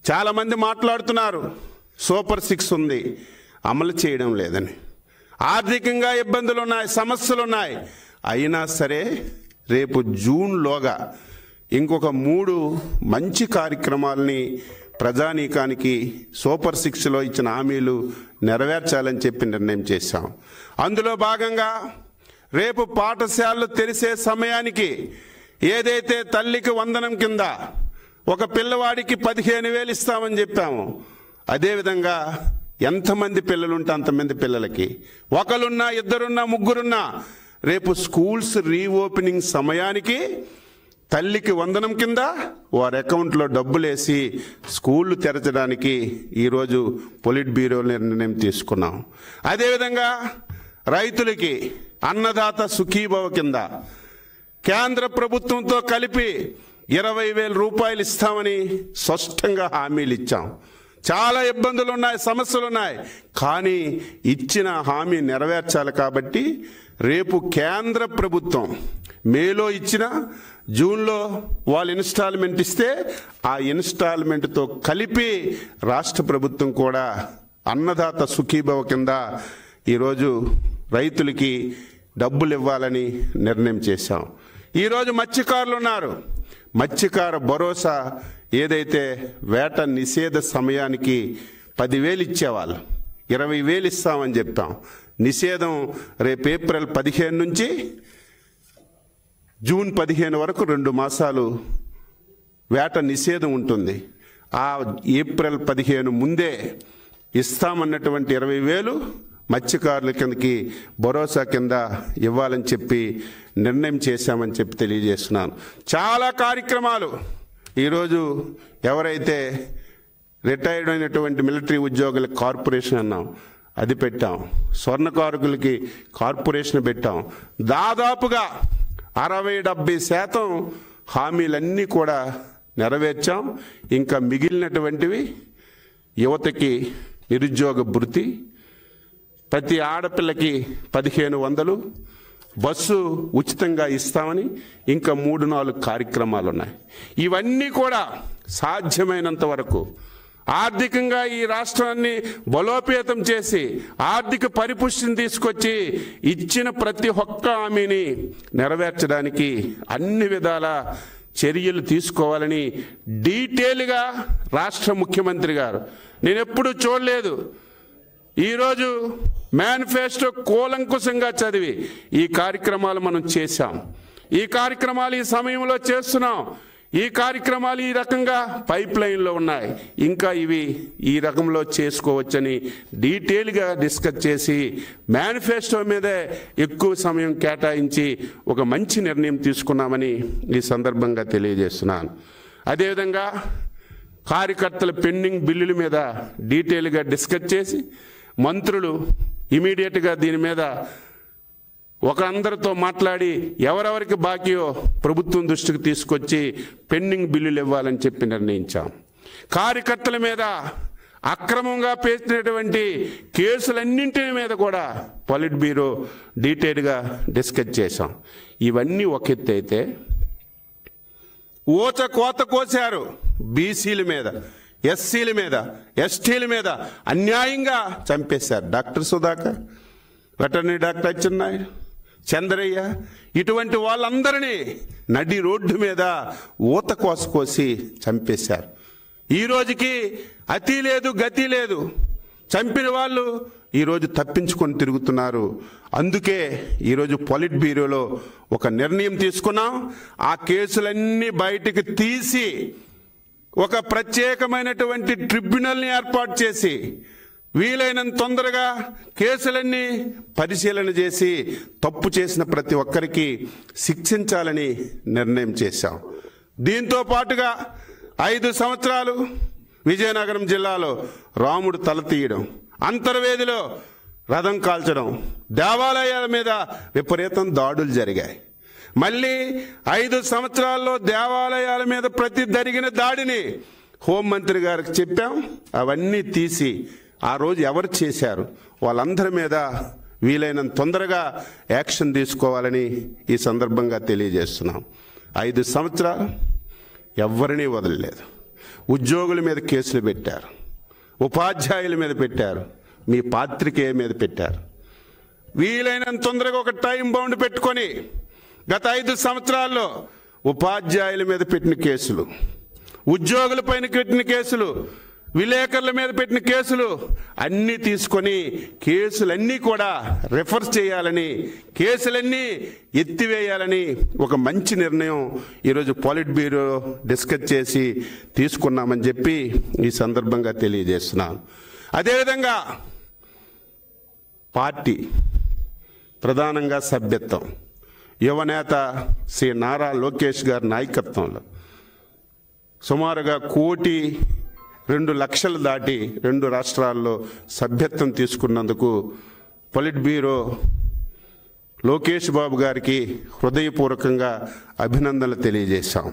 చాలామంది మాట్లాడుతున్నారు సూపర్ 6 ఉంది, అమలు చేయడం లేదని. ఆర్థికంగా ఇబ్బందులు ఉన్నాయి, సమస్యలు ఉన్నాయి. అయినా సరే రేపు జూన్లోగా ఇంకొక 3 మంచి కార్యక్రమాలని ప్రజానీకానికి సూపర్ 6లో ఇచ్చిన హామీలు నెరవేర్చాలని చెప్పి నిర్ణయం చేశాం. అందులో భాగంగా రేపు పాఠశాలలు తెరిసే సమయానికి ఏదైతే తల్లికి వందనం కింద ఒక పిల్లవాడికి 15,000 ఇస్తామని చెప్పాము, అదేవిధంగా ఎంతమంది పిల్లలుంటే అంతమంది పిల్లలకి, ఒకరున్నా, ఇద్దరున్నా, ముగ్గురున్నా, రేపు స్కూల్స్ రీఓపెనింగ్ సమయానికి తల్లికి వందనం కింద వారి అకౌంట్లో డబ్బులు వేసి స్కూళ్ళు తెరచడానికి ఈరోజు పొలిట్ బ్యూరో నిర్ణయం తీసుకున్నాం. అదేవిధంగా రైతులకి అన్నదాత సుఖీభవ కింద కేంద్ర ప్రభుత్వంతో కలిపి 20,000 రూపాయలు ఇస్తామని స్పష్టంగా హామీలు ఇచ్చాం. చాలా ఇబ్బందులు ఉన్నాయి, సమస్యలు ఉన్నాయి, కానీ ఇచ్చిన హామీ నెరవేర్చాలి. కాబట్టి రేపు కేంద్ర ప్రభుత్వం మేలో ఇచ్చిన, జూన్లో వాళ్ళు ఇన్స్టాల్మెంట్ ఇస్తే ఆ ఇన్స్టాల్మెంట్తో కలిపి రాష్ట్ర ప్రభుత్వం కూడా అన్నదాత సుఖీభవ కింద ఈరోజు రైతులకి డబ్బులు ఇవ్వాలని నిర్ణయం చేశాం. ఈరోజు మత్స్యకారులు ఉన్నారు, మత్స్యకార భరోసా ఏదైతే వేట నిషేధ సమయానికి 10,000 ఇచ్చేవాళ్ళు 20,000 ఇస్తామని చెప్పాం. నిషేధం రేపు ఏప్రిల్ 15 నుంచి జూన్ 15 వరకు 2 మాసాలు వేట నిషేధం ఉంటుంది. ఆ ఏప్రిల్ 15 ముందే ఇస్తామన్నటువంటి 20,000 మత్స్యకారుల కిందకి భరోసా కింద ఇవ్వాలని చెప్పి నిర్ణయం చేశామని చెప్పి తెలియజేస్తున్నాను. చాలా కార్యక్రమాలు ఈరోజు ఎవరైతే రిటైర్డ్ అయినటువంటి మిలిటరీ ఉద్యోగులకు కార్పొరేషన్ అన్నాం, అది పెట్టాం. స్వర్ణకారుకులకి కార్పొరేషన్ పెట్టాం. దాదాపుగా 60-70% హామీలన్నీ కూడా నెరవేర్చాం. ఇంకా మిగిలినటువంటివి యువతకి నిరుద్యోగ భృతి, ప్రతి ఆడపిల్లకి 1,500, బస్సు ఉచితంగా ఇస్తామని ఇంకా 3-4 కార్యక్రమాలు ఉన్నాయి. ఇవన్నీ కూడా సాధ్యమైనంత వరకు ఆర్థికంగా ఈ రాష్ట్రాన్ని బలోపేతం చేసి ఆర్థిక పరిపుష్టిని తీసుకొచ్చి ఇచ్చిన ప్రతి ఒక్క హామీని నెరవేర్చడానికి అన్ని విధాల చర్యలు తీసుకోవాలని డీటెయిల్గా రాష్ట్ర ముఖ్యమంత్రి గారు, నేను ఎప్పుడూ చూడలేదు, ఈరోజు మేనిఫెస్టో కూలంకుశంగా చదివి ఈ కార్యక్రమాలు మనం చేశాం. ఈ కార్యక్రమాలు ఈ సమయంలో చేస్తున్నాం. ఈ కార్యక్రమాలు ఈ రకంగా పైప్ లైన్లో ఉన్నాయి, ఇంకా ఇవి ఈ రకంలో చేసుకోవచ్చని డీటెయిల్గా డిస్కస్ చేసి మేనిఫెస్టో మీదే ఎక్కువ సమయం కేటాయించి ఒక మంచి నిర్ణయం తీసుకున్నామని ఈ సందర్భంగా తెలియజేస్తున్నాను. అదేవిధంగా కార్యకర్తల పెండింగ్ బిల్లుల మీద డీటెయిల్గా డిస్కస్ చేసి మంత్రులు ఇమీడియట్గా దీని మీద అందరితో మాట్లాడి ఎవరెవరికి బాకీయో ప్రభుత్వం దృష్టికి తీసుకొచ్చి పెండింగ్ బిల్లులు ఇవ్వాలని చెప్పి నిర్ణయించాం. కార్యకర్తల మీద అక్రమంగా పేర్చినటువంటి కేసులన్నింటి మీద కూడా పొలిట్ బ్యూరో డీటెయిల్గా డిస్కస్ చేశాం. ఇవన్నీ ఒక ఎత్తు అయితే ఊచ కోత కోసారు బీసీల మీద, ఎస్సీల మీద, ఎస్టీల మీద అన్యాయంగా చంపేశారు. Doctor Sudhakar, veterinary doctor Atchannaidu, Chandraiah, ఇటువంటి వాళ్ళందరినీ నడి రోడ్డు మీద ఊత కోసి చంపేశారు. ఈ రోజుకి అతి లేదు, గతి లేదు. చంపిన వాళ్ళు ఈరోజు తప్పించుకొని తిరుగుతున్నారు. అందుకే ఈరోజు పొలిట్ బ్యూరోలో ఒక నిర్ణయం తీసుకున్నాం. ఆ కేసులన్నీ బయటికి తీసి ఒక ప్రత్యేకమైనటువంటి ట్రిబ్యునల్ని ఏర్పాటు చేసి వీలైనంత తొందరగా కేసులన్నీ పరిశీలన చేసి తప్పు చేసిన ప్రతి ఒక్కరికి శిక్షించాలని నిర్ణయం చేశాం. దీంతో పాటుగా 5 సంవత్సరాలు విజయనగరం జిల్లాలో రాముడు తల తీయడం, అంతర్వేదిలో రథం కాల్చడం, దేవాలయాల మీద విపరీతం దాడులు జరిగాయి. మళ్ళీ 5 సంవత్సరాల్లో దేవాలయాల మీద ప్రతి జరిగిన దాడిని హోంమంత్రి గారికి చెప్పాం. అవన్నీ తీసి ఆ రోజు ఎవరు చేశారు వాళ్ళందరి మీద వీలైనంత తొందరగా యాక్షన్ తీసుకోవాలని ఈ సందర్భంగా తెలియజేస్తున్నాం. 5 సంవత్సరాలు ఎవరినీ వదలలేదు. ఉద్యోగుల మీద కేసులు పెట్టారు, ఉపాధ్యాయుల మీద పెట్టారు, మీ పాత్రికేయ మీద పెట్టారు. వీలైనంత తొందరగా ఒక టైం బౌండ్ పెట్టుకొని గత 5 సంవత్సరాల్లో ఉపాధ్యాయుల మీద పెట్టిన కేసులు, ఉద్యోగుల పైన పెట్టిన కేసులు, విలేకరుల మీద పెట్టిన కేసులు అన్నీ తీసుకొని కేసులన్నీ కూడా రెఫర్ చేయాలని, కేసులన్నీ ఎత్తివేయాలని ఒక మంచి నిర్ణయం ఈరోజు పాలిట్ బ్యూరో డిస్కస్ చేసి తీసుకున్నామని చెప్పి ఈ సందర్భంగా తెలియజేస్తున్నాను. అదేవిధంగా పార్టీ ప్రధానంగా సభ్యత్వం యువనేత శ్రీ నారా లోకేష్ గారి నాయకత్వంలో సుమారుగా 1,02,00,000 దాటి 2 రాష్ట్రాల్లో సభ్యత్వం తీసుకున్నందుకు పొలిట్ బ్యూరో లోకేష్ బాబు గారికి హృదయపూర్వకంగా అభినందనలు తెలియజేశాం.